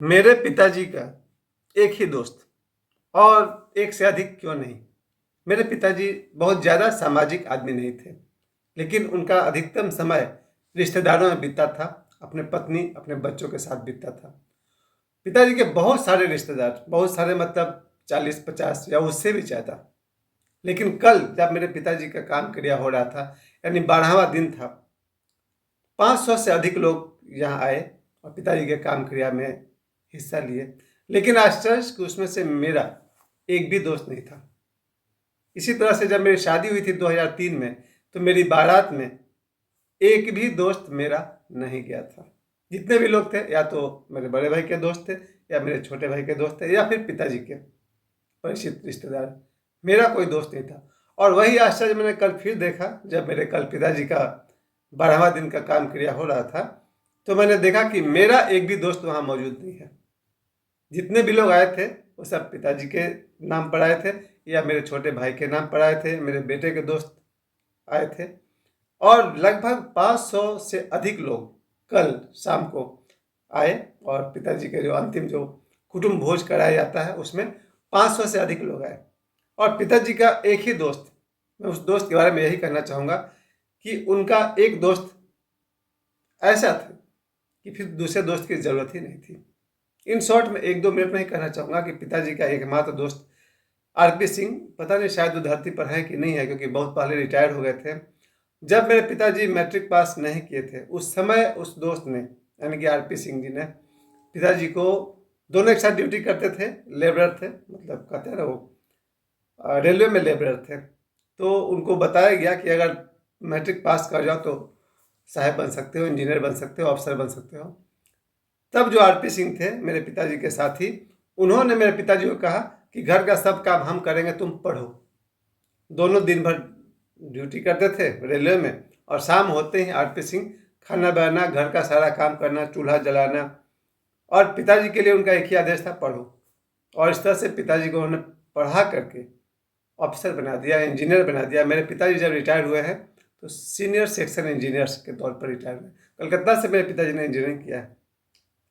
मेरे पिताजी का एक ही दोस्त और एक से अधिक क्यों नहीं। मेरे पिताजी बहुत ज़्यादा सामाजिक आदमी नहीं थे, लेकिन उनका अधिकतम समय रिश्तेदारों में बीतता था, अपने पत्नी, अपने बच्चों के साथ बीतता था। पिताजी के बहुत सारे रिश्तेदार, बहुत सारे मतलब 40-50 या उससे भी ज़्यादा। लेकिन कल जब मेरे पिताजी का काम क्रिया हो रहा था, यानी 12वां दिन था, 500 से अधिक लोग यहाँ आए और पिताजी के काम क्रिया में हिस्सा लिए। लेकिन आश्चर्य कि उसमें से मेरा एक भी दोस्त नहीं था। इसी तरह से जब मेरी शादी हुई थी 2003 में, तो मेरी बारात में एक भी दोस्त मेरा नहीं गया था। जितने भी लोग थे या तो मेरे बड़े भाई के दोस्त थे, या मेरे छोटे भाई के दोस्त थे, या फिर पिताजी के परिचित रिश्तेदार। मेरा कोई दोस्त नहीं था। और वही आश्चर्य मैंने कल फिर देखा, जब मेरे कल पिताजी का 12वां दिन का काम क्रिया हो रहा था, तो मैंने देखा कि मेरा एक भी दोस्त वहाँ मौजूद नहीं है। जितने भी लोग आए थे वो सब पिताजी के नाम पर आए थे, या मेरे छोटे भाई के नाम पर आए थे, मेरे बेटे के दोस्त आए थे। और लगभग 500 से अधिक लोग कल शाम को आए, और पिताजी के जो अंतिम जो कुटुंब भोज कराया जाता है उसमें 500 से अधिक लोग आए। और पिताजी का एक ही दोस्त, मैं उस दोस्त के बारे में यही कहना चाहूँगा कि उनका एक दोस्त ऐसा था कि फिर दूसरे दोस्त की ज़रूरत ही नहीं थी। इन शॉर्ट में 1-2 मिनट में ही कहना चाहूँगा कि पिताजी का एकमात्र दोस्त आरपी सिंह, पता नहीं शायद वो धरती पर है कि नहीं है, क्योंकि बहुत पहले रिटायर हो गए थे। जब मेरे पिताजी मैट्रिक पास नहीं किए थे, उस समय उस दोस्त ने, यानी कि आरपी सिंह जी ने, पिताजी को, दोनों एक साथ ड्यूटी करते थे, लेबरर थे, मतलब कहते हैं ना वो, रेलवे में लेबरर थे। तो उनको बताया गया कि अगर मैट्रिक पास कर जाओ तो साहब बन सकते हो, इंजीनियर बन सकते हो, अफसर बन सकते हो। तब जो आरपी सिंह थे मेरे पिताजी के साथी, उन्होंने मेरे पिताजी को कहा कि घर का सब काम हम करेंगे, तुम पढ़ो। दोनों दिन भर ड्यूटी करते थे रेलवे में, और शाम होते ही आरपी सिंह खाना बनाना, घर का सारा काम करना, चूल्हा जलाना, और पिताजी के लिए उनका एक ही आदेश था, पढ़ो। और इस तरह से पिताजी को उन्होंने पढ़ा करके ऑफिसर बना दिया, इंजीनियर बना दिया। मेरे पिताजी जब रिटायर हुए हैं तो सीनियर सेक्शन इंजीनियर्स के तौर पर रिटायर हुए। कलकत्ता से मेरे पिताजी ने इंजीनियरिंग किया है।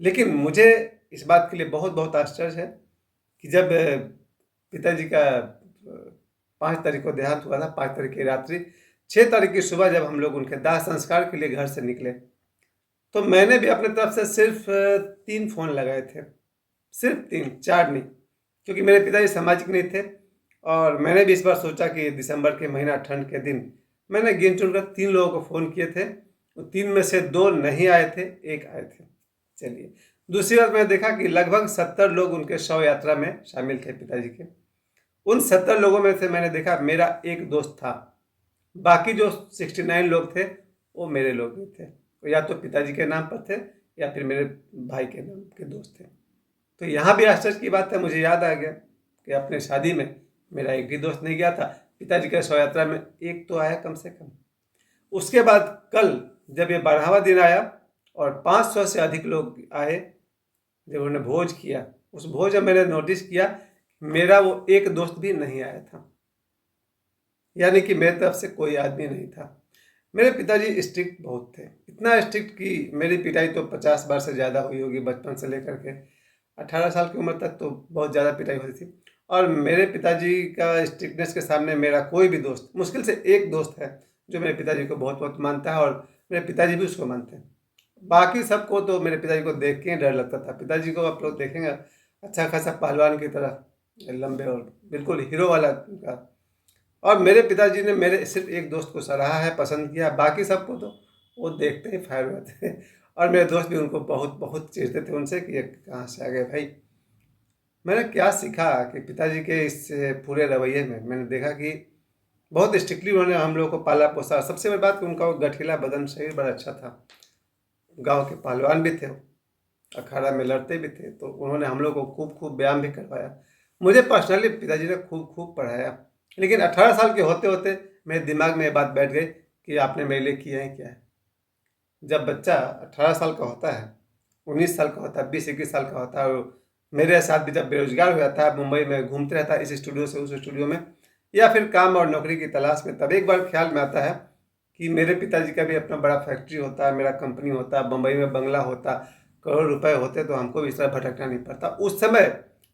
लेकिन मुझे इस बात के लिए बहुत बहुत आश्चर्य है कि जब पिताजी का 5 तारीख को देहांत हुआ था, 5 तारीख की रात्रि, 6 तारीख की सुबह जब हम लोग उनके दाह संस्कार के लिए घर से निकले, तो मैंने भी अपने तरफ से सिर्फ 3 फ़ोन लगाए थे। सिर्फ 3, 4 नहीं, क्योंकि मेरे पिताजी सामाजिक नहीं थे। और मैंने भी इस बार सोचा कि दिसंबर के महीना, ठंड के दिन, मैंने गिन चुन कर 3 लोगों को फ़ोन किए थे। 3 में से 2 नहीं आए थे, 1 आए थे। चलिए, दूसरी बात मैंने देखा कि लगभग 70 लोग उनके शव यात्रा में शामिल थे पिताजी के। उन 70 लोगों में से मैंने देखा मेरा एक दोस्त था। बाकी जो 69 लोग थे वो मेरे लोग नहीं थे, वो या तो पिताजी के नाम पर थे या फिर मेरे भाई के नाम के दोस्त थे। तो यहाँ भी आश्चर्य की बात है, मुझे याद आ गया कि अपने शादी में मेरा एक भी दोस्त नहीं गया था। पिताजी के शव यात्रा में एक तो आया कम से कम। उसके बाद कल जब ये 12वां दिन आया और 500 से अधिक लोग आए, जब उन्होंने भोज किया, उस भोज में मैंने नोटिस किया मेरा वो एक दोस्त भी नहीं आया था, यानी कि मेरी तरफ से कोई आदमी नहीं था। मेरे पिताजी स्ट्रिक्ट बहुत थे, इतना स्ट्रिक्ट कि मेरी पिटाई तो 50 बार से ज़्यादा हुई होगी। बचपन से लेकर के 18 साल की उम्र तक तो बहुत ज़्यादा पिटाई होती थी। और मेरे पिताजी का स्ट्रिक्टनेस के सामने मेरा कोई भी दोस्त, मुश्किल से एक दोस्त है जो मेरे पिताजी को बहुत बहुत मानता है, और मेरे पिताजी भी उसको मानते हैं। बाकी सबको तो मेरे पिताजी को देख के ही डर लगता था। पिताजी को आप लोग देखेंगे अच्छा खासा पहलवान की तरह, लंबे और बिल्कुल हीरो वाला उनका। और मेरे पिताजी ने मेरे सिर्फ एक दोस्त को सराहा है, पसंद किया, बाकी सबको तो वो देखते ही फायर हुए थे। और मेरे दोस्त भी उनको बहुत बहुत चीरते थे उनसे कि ये कहाँ से आ गए भाई। मैंने क्या सीखा कि पिताजी के इस पूरे रवैये में मैंने देखा कि बहुत स्ट्रिक्टली उन्होंने हम लोगों को पाला पोसा। सबसे बड़ी बात कि उनका वो गठीला बदन, शरीर बड़ा अच्छा था। गांव के पहलवान भी थे, अखाड़ा में लड़ते भी थे, तो उन्होंने हम लोग को खूब खूब व्यायाम भी करवाया। मुझे पर्सनली पिताजी ने खूब खूब पढ़ाया। लेकिन 18 साल के होते होते मेरे दिमाग में ये बात बैठ गई कि आपने मेरे लिए किया है क्या है। जब बच्चा 18 साल का होता है, 19 साल का होता है, 20-21 साल का होता है, और मेरे साथ भी जब बेरोजगार हो जाता है, मुंबई में घूमते रहता है इस स्टूडियो से उस स्टूडियो में, या फिर काम और नौकरी की तलाश में, तब एक बार ख्याल में आता है कि मेरे पिताजी का भी अपना बड़ा फैक्ट्री होता है, मेरा कंपनी होता, बम्बई में बंगला होता, करोड़ रुपए होते तो हमको भी इस तरह भटकना नहीं पड़ता। उस समय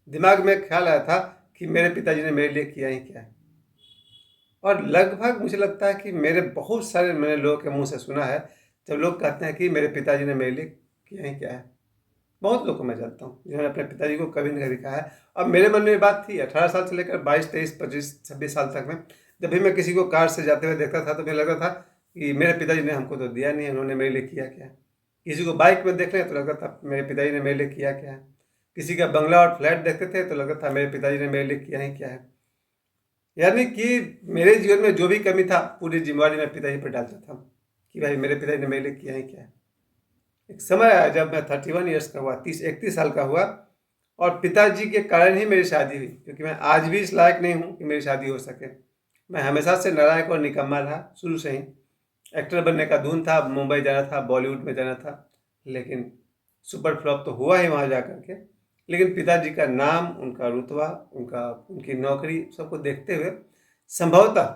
दिमाग में ख्याल आया था कि मेरे पिताजी ने मेरे लिए किया ही क्या है। और लगभग मुझे लगता है कि मेरे बहुत सारे मैंने लोगों के मुंह से सुना है, जब लोग कहते हैं कि मेरे पिताजी ने मेरे लिए किया ही क्या है। बहुत लोग को मैं जानता हूँ जिन्होंने अपने पिताजी को कभी न कभी कहा है। और मेरे मन में ये बात थी 18 साल से लेकर 22, 23, 25, 26 साल तक में, जब भी मैं किसी को कार से जाते हुए देखता था तो मुझे लगता था कि मेरे पिताजी ने हमको तो दिया नहीं है, उन्होंने मेरे लिए किया क्या है। किसी को बाइक में देख रहे तो लगता था मेरे पिताजी ने मेरे लिए किया क्या है। किसी का बंगला और फ्लैट देखते थे तो लगता था मेरे पिताजी ने मेरे लिए किया ही क्या है। यानी कि मेरे जीवन में जो भी कमी था पूरी जिम्मेवारी मैं पिताजी पर डालता था कि भाई मेरे पिताजी ने मेरे लिए किया ही क्या है। एक समय आया जब मैं 31 ईयर्स का हुआ, 31 साल का हुआ, और पिताजी के कारण ही मेरी शादी हुई, क्योंकि मैं आज भी इस लायक नहीं हूँ कि मेरी शादी हो सके। मैं हमेशा से नालायक और निकम्मा रहा शुरू से ही। एक्टर बनने का धुन था, मुंबई जाना था, बॉलीवुड में जाना था, लेकिन सुपर फ्लॉप तो हुआ ही वहाँ जा कर के। लेकिन पिताजी का नाम, उनका रुतबा, उनकी नौकरी सबको देखते हुए संभवतः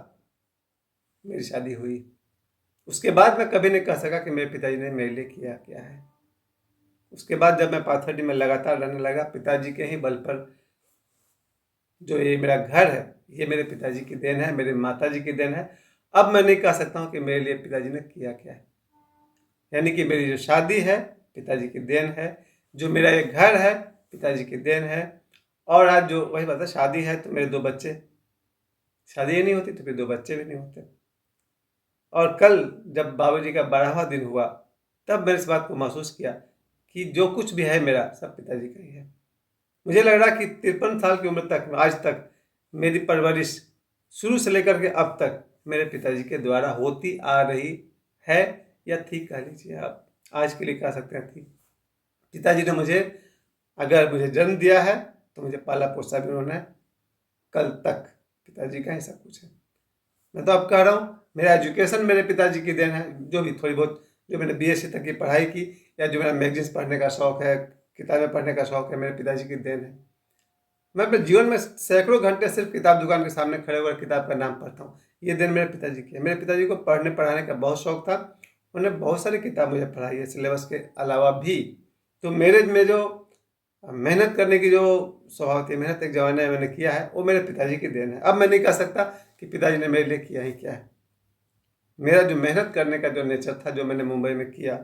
मेरी शादी हुई। उसके बाद मैं कभी नहीं कह सका कि मेरे पिताजी ने मेरे लिए किया क्या है। उसके बाद जब मैं पाथर्डी में लगातार रहने लगा, पिताजी के ही बल पर जो ये मेरा घर है, ये मेरे पिताजी की देन है, मेरे माताजी की देन है। अब मैं नहीं कह सकता हूँ कि मेरे लिए पिताजी ने किया क्या है। यानी कि मेरी जो शादी है पिताजी की देन है, जो मेरा ये घर है पिताजी की देन है, और आज जो वही बात है, शादी है तो मेरे 2 बच्चे, शादी ही नहीं होती तो फिर 2 बच्चे भी नहीं होते। और कल जब बाबूजी का 12वां दिन हुआ, तब मैंने इस बात को महसूस किया कि जो कुछ भी है मेरा सब पिताजी का ही है। मुझे लग रहा कि 53 साल की उम्र तक, आज तक मेरी परवरिश शुरू से लेकर के अब तक मेरे पिताजी के द्वारा होती आ रही है, या थी कह लीजिए आप, आज के लिए कह सकते हैं थी। पिताजी ने मुझे, अगर मुझे जन्म दिया है तो मुझे पाला पोसा भी उन्होंने, कल तक पिताजी का ही सब कुछ है। मैं तो अब कह रहा हूँ मेरा एजुकेशन मेरे पिताजी की देन है। जो भी थोड़ी बहुत जो मैंने बीएससी तक की पढ़ाई की, या जो मेरा मैगजीन्स पढ़ने का शौक़ है, किताबें पढ़ने का शौक़ है, मेरे पिताजी की देन है। मैं अपने जीवन में सैकड़ों घंटे सिर्फ किताब दुकान के सामने खड़े होकर किताब का नाम पढ़ता हूँ। ये देन मेरे पिताजी की है। मेरे पिताजी को पढ़ने पढ़ाने का बहुत शौक़ था। उन्होंने बहुत सारी किताब मुझे पढ़ाई है सिलेबस के अलावा भी। तो मेरे में जो मेहनत करने की जो स्वभाव थी, मेहनत एक ज़माने में मैंने किया है, वो मेरे पिताजी की देन है। अब मैं नहीं कह सकता कि पिताजी ने मेरे लिए किया ही क्या है। मेरा जो मेहनत करने का जो नेचर था, जो मैंने मुंबई में किया,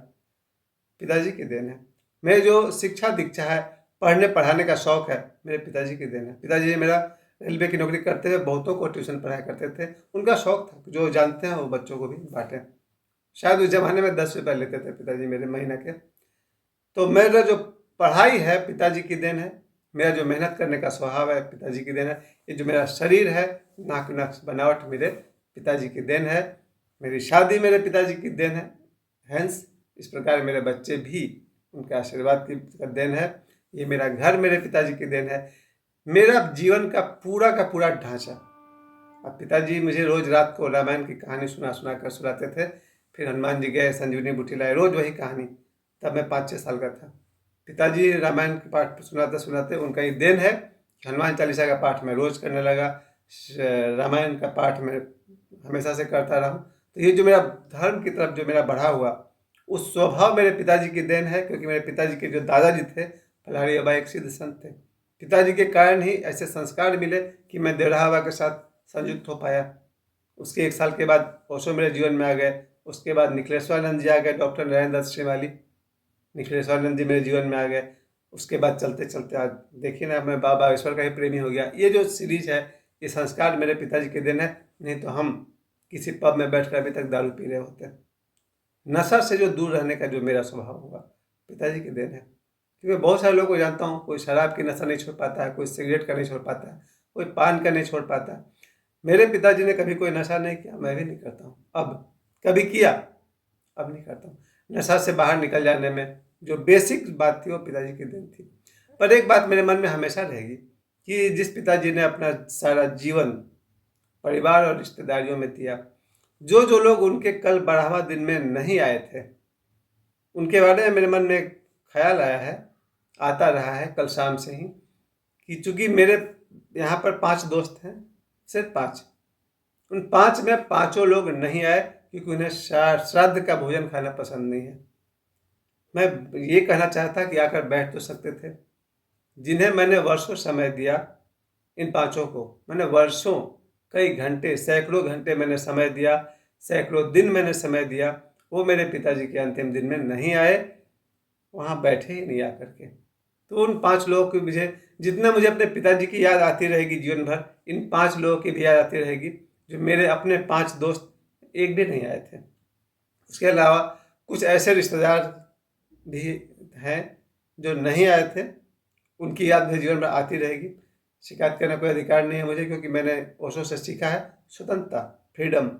पिताजी की देन है। मेरी जो शिक्षा दीक्षा है, पढ़ने पढ़ाने का शौक़ है, मेरे पिताजी की देन है। पिताजी मेरा रेलवे की नौकरी करते हुए बहुतों को ट्यूशन पढ़ाया करते थे। उनका शौक़ था, जो जानते हैं वो बच्चों को भी बांटें। शायद उस ज़माने में 10 रुपये लेते थे पिताजी मेरे महीने के। तो मेरा जो पढ़ाई है पिताजी की देन है। मेरा जो मेहनत करने का स्वभाव है पिताजी की देन है। ये जो मेरा शरीर है, नाक नक्श बनावट मेरे पिताजी की देन है। मेरी शादी मेरे पिताजी की देन है। हैंस इस प्रकार मेरे बच्चे भी उनके आशीर्वाद की देन है। ये मेरा घर मेरे पिताजी की देन है। मेरा जीवन का पूरा ढांचा। अब पिताजी मुझे रोज़ रात को रामायण की कहानी सुना कर सुलाते थे। फिर हनुमान जी गए, संजीवनी बूटी लाए, रोज़ वही कहानी। तब मैं 5-6 साल का था। पिताजी रामायण के पाठ सुनाते सुनाते, उनका ये देन है कि हनुमान चालीसा का पाठ मैं रोज़ करने लगा। रामायण का पाठ मैं हमेशा से करता रहा हूँ। तो ये जो मेरा धर्म की तरफ जो मेरा बढ़ा हुआ, उस स्वभाव मेरे पिताजी की देन है। क्योंकि मेरे पिताजी के जो दादाजी थे, फलाहारी बाबा एक सिद्ध संत थे। पिताजी के कारण ही ऐसे संस्कार मिले कि मैं देवराहा बाबा के साथ संयुक्त हो पाया। उसके 1 साल के बाद ओशो मेरे जीवन में आ गए। उसके बाद निखिलेश्वरानंद जी आ गए, डॉक्टर नरेंद्र दत्त श्रीमाली। निखिलेश्वरानंद जी मेरे जीवन में आ गए। उसके बाद चलते चलते आज देखिए ना, मैं बाबा ईश्वर का ही प्रेमी हो गया। ये जो सीरीज है, ये संस्कार मेरे पिताजी के देन है। नहीं तो हम किसी पब में बैठ कर अभी तक दारू पी रहे होते। नशा से जो दूर रहने का जो मेरा स्वभाव हुआ, पिताजी की देन है। क्योंकि बहुत सारे लोगों को जानता हूँ, कोई शराब की नशा नहीं छोड़ पाता है, कोई सिगरेट का नहीं छोड़ पाता है, कोई पान का नहीं छोड़ पाता है। मेरे पिताजी ने कभी कोई नशा नहीं किया, मैं भी नहीं करता हूँ। अब कभी किया, अब नहीं करता हूँ। नशा से बाहर निकल जाने में जो बेसिक बात थी वो पिताजी की देन थी। पर एक बात मेरे मन में हमेशा रहेगी कि जिस पिताजी ने अपना सारा जीवन परिवार और रिश्तेदारियों में दिया, जो लोग उनके कल 12वां दिन में नहीं आए थे, उनके बारे में मेरे मन में एक ख्याल आया है, आता रहा है कल शाम से ही, कि चूँकि मेरे यहाँ पर 5 दोस्त हैं, सिर्फ 5। उन 5 में 5 लोग नहीं आए क्योंकि उन्हें श्राद्ध का भोजन खाना पसंद नहीं है। मैं ये कहना चाहता कि आकर बैठ तो सकते थे। जिन्हें मैंने वर्षों समय दिया, इन पाँचों को मैंने वर्षों, कई घंटे, सैकड़ों घंटे मैंने समय दिया, सैकड़ों दिन मैंने समय दिया, वो मेरे पिताजी के अंतिम दिन में नहीं आए, वहाँ बैठे ही नहीं आकर के। तो उन 5 लोगों की मुझे, जितना मुझे अपने पिताजी की याद आती रहेगी जीवन भर, इन 5 लोगों की भी याद आती रहेगी, जो मेरे अपने 5 दोस्त एक भी नहीं आए थे। उसके अलावा कुछ ऐसे रिश्तेदार भी हैं जो नहीं आए थे, उनकी याद मेरे जीवन में आती रहेगी। शिकायत करने का कोई अधिकार नहीं है मुझे, क्योंकि मैंने ओशो से सीखा है स्वतंत्रता, फ्रीडम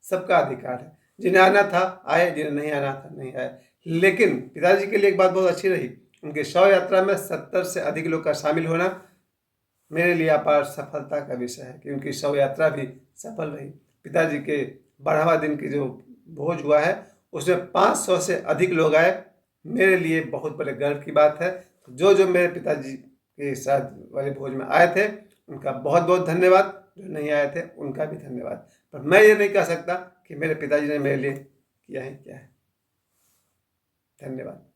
सबका अधिकार है। जिन्हें आना था आए, जिन्हें नहीं आना था नहीं आए। लेकिन पिताजी के लिए एक बात बहुत अच्छी रही, उनकी शव यात्रा में 70 से अधिक लोग का शामिल होना मेरे लिए अपार सफलता का विषय है, कि उनकी शव यात्रा भी सफल रही। पिताजी के 12वां दिन की जो भोज हुआ है, उसमें 500 से अधिक लोग आए, मेरे लिए बहुत बड़े गर्व की बात है। जो जो मेरे पिताजी के साथ वाले भोज में आए थे, उनका बहुत बहुत धन्यवाद। जो नहीं आए थे उनका भी धन्यवाद। पर मैं ये नहीं कह सकता कि मेरे पिताजी ने मेरे लिए किया है क्या है। धन्यवाद।